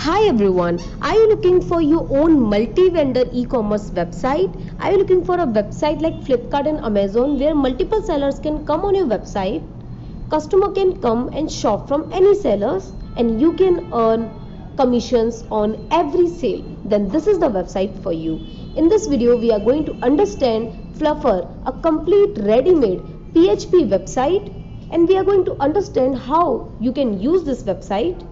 Hi everyone, are you looking for your own multi-vendor e-commerce website? Are you looking for a website like Flipkart and Amazon where multiple sellers can come on your website? Customer can come and shop from any sellers and you can earn commissions on every sale. Then this is the website for you. In this video we are going to understand Fluffer, a complete ready-made PHP website, and we are going to understand how you can use this website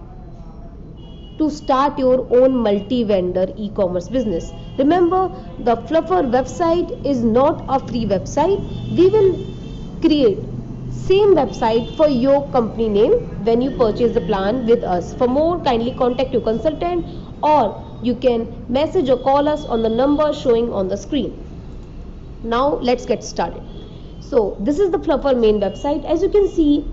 to start your own multi-vendor e-commerce business. Remember, the Fluffer website is not a free website. We will create same website for your company name when you purchase the plan with us. For more, kindly contact your consultant or you can message or call us on the number showing on the screen. Now let's get started. So this is the Fluffer main website. As you can see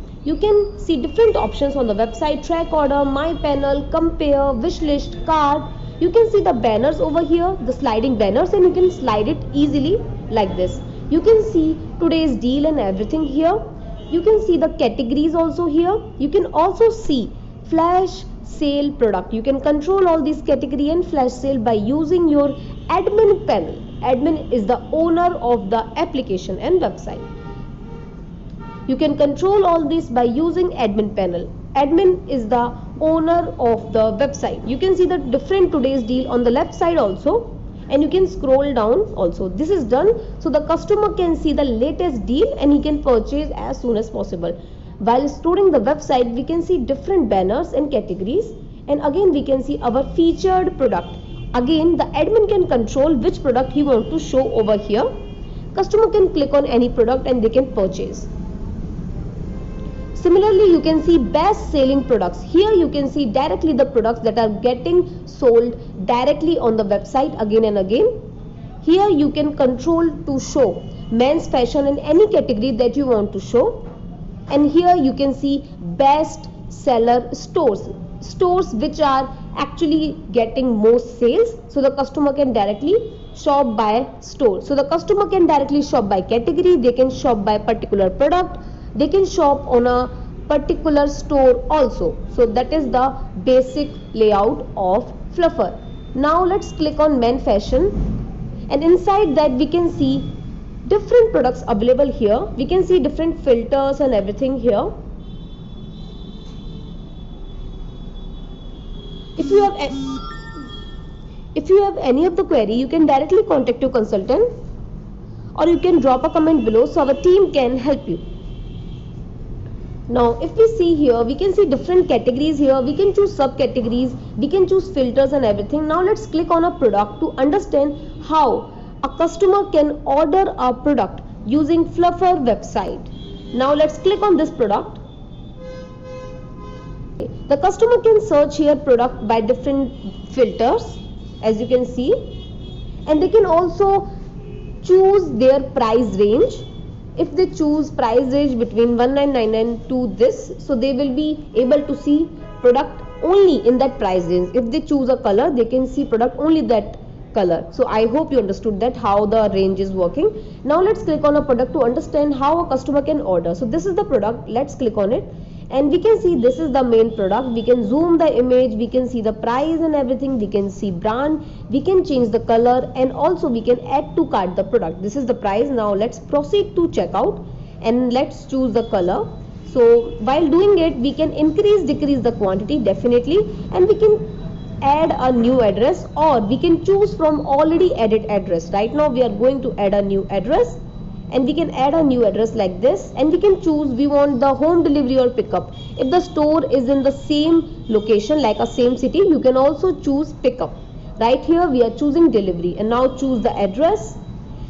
different options on the website: track order, my panel, compare, wish list, cart. You can see the banners over here, the sliding banners, and you can slide it easily like this. You can see today's deal and everything here. You can see the categories also here. You can also see flash sale product. You can control all these category and flash sale by using your admin panel. Admin is the owner of the application and website. You can control all this by using admin panel. Admin is the owner of the website. You can see the different today's deal on the left side also, and you can scroll down also. This is done so the customer can see the latest deal and he can purchase as soon as possible. While storing the website, we can see different banners and categories, and again we can see our featured product. Again, the admin can control which product he wants to show over here. Customer can click on any product and they can purchase. Similarly, you can see best selling products. Here you can see directly the products that are getting sold directly on the website again and again. Here you can control to show men's fashion in any category that you want to show. And here you can see best seller stores which are actually getting most sales, so the customer can directly shop by store. So the customer can directly shop by category, they can shop by particular product, they can shop on a particular store also. So that is the basic layout of Fluffer. Now let's click on men fashion, and inside that we can see different products available here. We can see different filters and everything here. If you have any of the query, you can directly contact your consultant or you can drop a comment below so our team can help you. Now if we see here, we can see different categories here. We can choose subcategories, we can choose filters and everything. Now let's click on a product to understand how a customer can order a product using Fluffer website. Now let's click on this product. The customer can search here product by different filters, as you can see, and they can also choose their price range. If they choose price range between 1999 to this, so they will be able to see product only in that price range. If they choose a color, they can see product only that color. So I hope you understood that how the range is working. Now let's click on a product to understand how a customer can order. So this is the product. Let's click on it, and we can see this is the main product. We can zoom the image, we can see the price and everything, we can see brand, we can change the color, and also we can add to cart the product. This is the price. Now let's proceed to checkout and let's choose the color. So while doing it, we can decrease the quantity definitely, and we can add a new address or we can choose from already added address. Right now we are going to add a new address, and we can add a new address like this, and we can choose we want the home delivery or pickup. If the store is in the same location like a same city, you can also choose pickup. Right here we are choosing delivery, and now choose the address,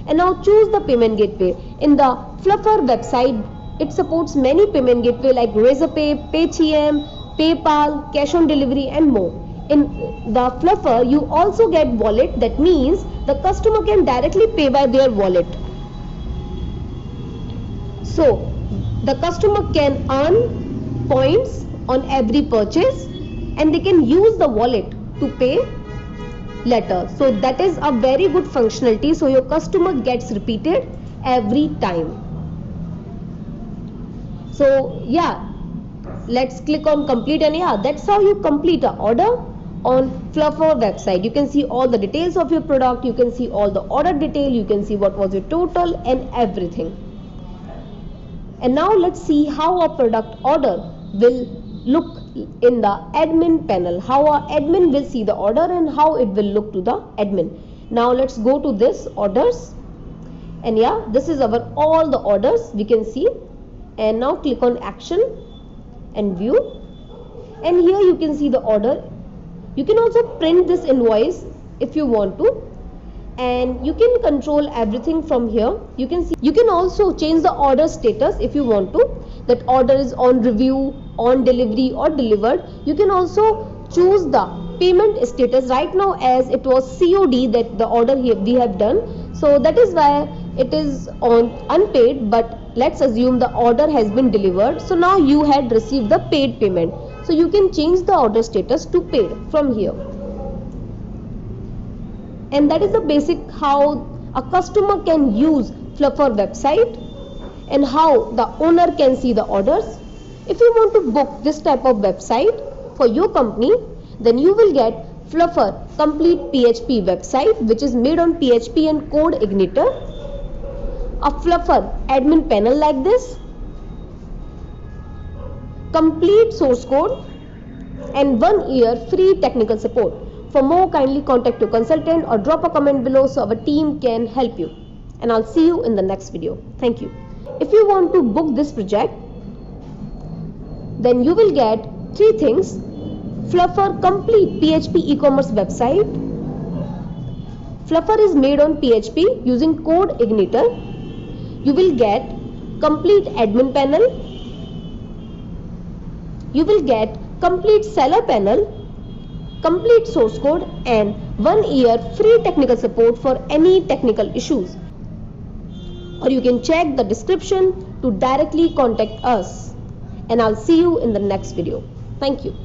and now choose the payment gateway. In the Fluffer website, it supports many payment gateway like Razorpay, Paytm, PayPal, cash on delivery and more. In the Fluffer you also get wallet. That means the customer can directly pay by their wallet. So the customer can earn points on every purchase, and they can use the wallet to pay later. So that is a very good functionality, so your customer gets repeated every time. So yeah, let's click on complete, and yeah, that's how you complete an order on Fluffer website. You can see all the details of your product, you can see all the order detail, you can see what was your total and everything. And now let's see how a product order will look in the admin panel, how our admin will see the order and how it will look to the admin. Now let's go to this orders, and yeah, this is our all the orders we can see. And now click on action and view, and here you can see the order. You can also print this invoice if you want to, and you can control everything from here. You can see, you can also change the order status if you want to, that order is on review, on delivery or delivered. You can also choose the payment status. Right now as it was COD that the order here we have done, so that is why it is on unpaid, but let's assume the order has been delivered, so now you had received the paid payment, so you can change the order status to paid from here. And that is the basic how a customer can use Fluffer website and how the owner can see the orders. If you want to book this type of website for your company, then you will get Fluffer complete PHP website, which is made on PHP and Code Igniter, a Fluffer admin panel like this, complete source code, and 1 year free technical support. For more, kindly contact your consultant or drop a comment below so our team can help you. And I'll see you in the next video. Thank you. If you want to book this project, then you will get 3 things: Fluffer complete PHP e-commerce website. Fluffer is made on PHP using Code Igniter. You will get complete admin panel. You will get complete seller panel, complete source code, and 1 year free technical support for any technical issues. Or you can check the description to directly contact us. And I'll see you in the next video. Thank you.